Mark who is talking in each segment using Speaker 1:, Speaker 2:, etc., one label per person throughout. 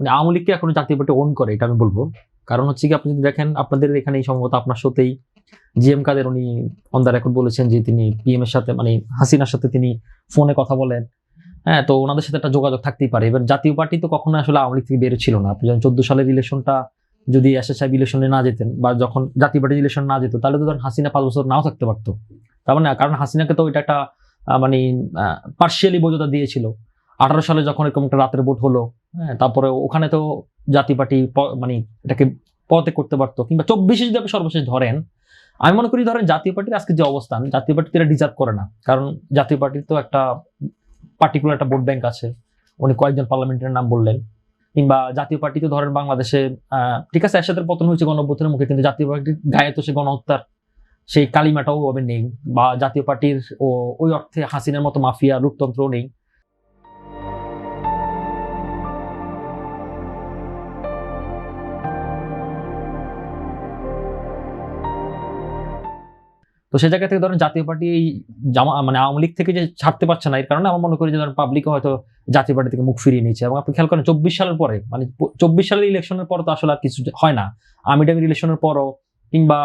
Speaker 1: মানে আওয়ামী লীগকে এখন জাতীয় পার্টি ওন করে, এটা আমি বলবো। কারণ হচ্ছে কি, আপনি যদি দেখেন আপনাদের এখানে সম্ভবত আপনার সাথেই জিএম কাদের উনি অন দ্য রেকর্ড বলেছেন যে তিনি পিএম এর সাথে মানে হাসিনার সাথে তিনি ফোনে কথা বলেন। হ্যাঁ, তো ওনাদের সাথে একটা যোগাযোগ থাকতেই পারে। এবার জাতীয় পার্টি তো কখনো আসলে আওয়ামী লীগ থেকে বের ছিল না। আপনি যখন 14 সালের ইলেকশনটা যদি এরশাদ সাহেব ইলেকশনে না যেতেন বা যখন জাতীয় পার্টি ইলেকশন না যেত, তাহলে তো ধরেন হাসিনা 5 বছর নাও থাকতে পারতো। তার মানে কারণ হাসিনাকে তো এটা একটা মানে পার্সিয়ালি বৈধতা দিয়েছিল 18 সালে যখন এরকম একটা রাতের ভোট হলো। হ্যাঁ, তারপরে ওখানে তো জাতীয় পার্টি মানে এটাকে পদত্যাগ করতে পারতো, কিংবা 24-এ যদি আপনি সর্বশেষ ধরেন, আমি মনে করি ধরেন জাতীয় পার্টির আজকে যে অবস্থান, জাতীয় পার্টি এটা ডিজার্ভ করে না। কারণ জাতীয় পার্টির তো একটা পার্টিকুলার একটা ভোট ব্যাংক আছে, উনি কয়েকজন পার্লামেন্টের নাম বললেন। কিংবা জাতীয় পার্টি তো ধরেন বাংলাদেশে ঠিক আছে এরশাদের পতন হয়েছে গণঅভ্যুত্থানের মুখে, কিন্তু জাতীয় পার্টির গায়ে তো সে গণহত্যার সেই কালিমাটাও ওভাবে নেই, বা জাতীয় পার্টির ওই অর্থে হাসিনার মতো মাফিয়া রূপতন্ত্রও নেই। তো সেই জায়গা থেকে ধরেন জাতীয় পার্টি এই মানে আওয়ামী লীগ থেকে যে ছাড়তে পারছে না, এর কারণে আমার মনে করি যে ধরেন পাবলিকও হয়তো জাতীয় পার্টি থেকে মুখ ফিরিয়ে নিচ্ছে। এবং আপনি খেয়াল করেন 24 সালের পরে, মানে 24 সালের ইলেকশনের পর তো আসলে আর কিছু হয় না। আমিডামির ইলেকশনের পরও, কিংবা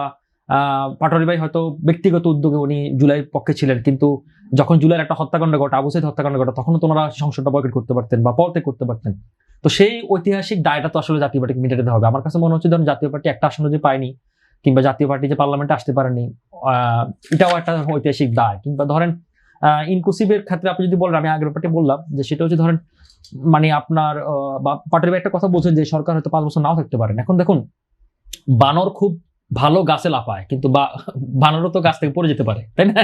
Speaker 1: পাটোয়ারি ভাই হয়তো ব্যক্তিগত উদ্যোগে উনি জুলাইয়ের পক্ষে ছিলেন, কিন্তু যখন জুলাইয়ের একটা হত্যাকাণ্ড ঘটে, আবু সাইদ হত্যাকাণ্ড ঘটে, তখন তো ওনারা সংসদটা বয়কট করতে পারতেন বা পদত্যাগ করতে পারতেন। তো সেই ঐতিহাসিক দায়টা তো আসলে জাতীয় পার্টিকে মিটাতে হবে। আমার কাছে মনে হচ্ছে ধরেন জাতীয় পার্টি একটা আসন যে পায়নি, কিংবা জাতীয় পার্টি যে পার্লামেন্টে আসতে পারেনি, এটাও একটা ঐতিহাসিক দায়। কিংবা ধরেন ইনক্লুসিভের ক্ষেত্রে আপনি যদি বলেন, আমি আগের পার্টি বললাম যে সেটা হচ্ছে ধরেন মানে আপনার বা পার্টির একটা কথা বলছেন যে সরকার হয়তো 5 বছর নাও থাকতে পারেন। এখন দেখুন, বানর খুব ভালো গাছে লাফায়, কিন্তু বানরও তো গাছ থেকে পড়ে যেতে পারে, তাই না?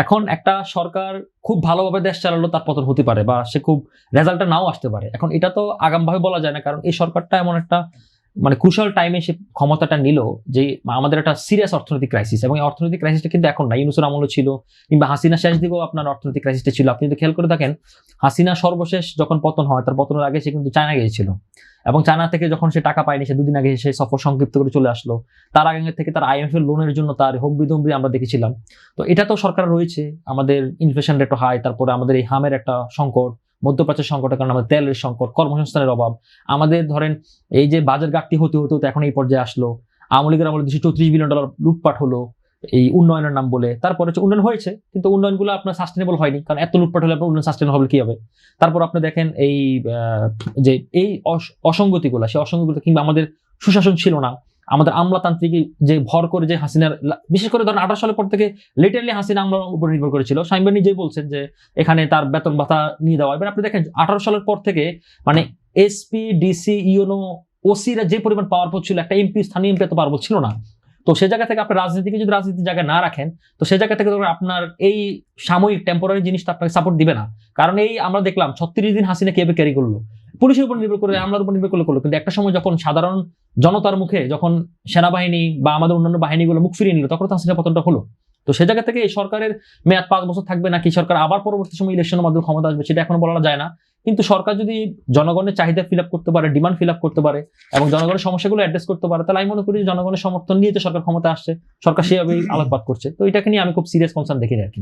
Speaker 1: এখন একটা সরকার খুব ভালোভাবে দেশ চালালো, তার পতন হতে পারে, বা সে খুব রেজাল্টটা নাও আসতে পারে। এখন এটা তো আগামভাবে বলা যায় না, কারণ এই সরকারটা এমন একটা মানে ক্রুশাল টাইমে সে ক্ষমতাটা নিল যে আমাদের একটা সিরিয়াস অর্থনৈতিক ক্রাইসিস, এবং এই অর্থনৈতিক ক্রাইসিসটা কিন্তু এখন না, ইউনূসের আমলে ছিল, কিংবা হাসিনা শেষ দিকেও আপনার অর্থনৈতিক ক্রাইসিসটা ছিল। আপনি যদি খেয়াল করে থাকেন, হাসিনা সর্বশেষ যখন পতন হয়, তার পতনের আগে সে কিন্তু চায়না গিয়েছিল, এবং চায়না থেকে যখন সে টাকা পায়নি, সে 2 দিন আগে সে সফর সংক্ষিপ্ত করে চলে আসলো। তার আগে থেকে তার IMF এর লোনের জন্য তার হম্বিদম্বি আমরা দেখেছিলাম। তো এটা তো সরকার রয়েছে, আমাদের ইনফ্লেশন রেট হাই, তারপরে আমাদের এই হামের একটা সংকট, মধ্যপ্রাচ্যের সংকটের কারণে আমাদের তেলের সংকট, কর্মসংস্থানের অভাব, আমাদের ধরেন এই যে বাজার ঘাটতি হতে হতে এখন এই পর্যায়ে আসলো। আওয়ামী লীগের আমলে $234 বিলিয়ন লুটপাট হলো এই উন্নয়নের নাম বলে। তারপরে উন্নয়ন হয়েছে, কিন্তু উন্নয়নগুলো আপনার সাস্টেনেবল হয়নি, কারণ এত লুটপাট হলে আপনার উন্নয়ন সাস্টেনেবল হবে কি হবে? তারপর আপনি দেখেন এই যে এই অসঙ্গতিগুলো, সেই অসঙ্গতিগুলো, কিংবা আমাদের সুশাসন ছিল না, আমাদের আমলাতান্ত্রিক যে ভর করে যে হাসিনার, বিশেষ করে ধরেন 18 সালের পর থেকে লিটারলি হাসিনা আমলার উপর নির্ভর করেছিল। শামীম ভাই নিজেই বলছেন যে এখানে তার বেতন ভাতা নিয়ে দেওয়া। এবার আপনি দেখেন 18 সালের পর থেকে মানে SP, DC, ইউনো, ওসিরা যে পরিমাণ পাওয়ারফুল ছিল, একটা MP, স্থানীয় MP এত পাওয়ারফুল ছিল না। তো সে জায়গা থেকে আপনার রাজনীতিকে যদি রাজনীতির জায়গায় না রাখেন, তো সে জায়গা থেকে আপনার এই সাময়িক টেম্পোরারি জিনিসটা আপনাকে সাপোর্ট দিবে না। কারণ এই আমরা দেখলাম 36 দিন হাসিনা কিভাবে ক্যারি করলো, পুলিশের উপর নির্ভর করে, আমলার উপর নির্ভর করলো, কিন্তু একটা সময় যখন সাধারণ জনতার মুখে, যখন সেনাবাহিনী বা আমাদের অন্যান্য বাহিনীগুলো মুখ ফিরিয়ে নিল, তখন তো হাসিনা পতনটা হলো। তো সে জায়গা থেকে এই সরকারের মেয়াদ 5 বছর থাকবে, নাকি সরকার আবার পরবর্তী সময় ইলেকশনের মাধ্যমে ক্ষমতা আসবে, সেটা এখনো বলা যায় না। কিন্তু সরকার যদি জনগণের চাহিদা ফিল আপ করতে পারে, ডিমান্ড ফিল আপ করতে পারে, এবং জনগণের সমস্যাগুলো অ্যাড্রেস করতে পারে, তাহলে আমি মনে করি জনগণের সমর্থন নিয়ে তো সরকার ক্ষমতা আসছে, সরকার সেভাবেই আলোকপাত করছে। তো এটাকে নিয়ে আমি খুব সিরিয়াস কনসার্ন দেখি আর কি।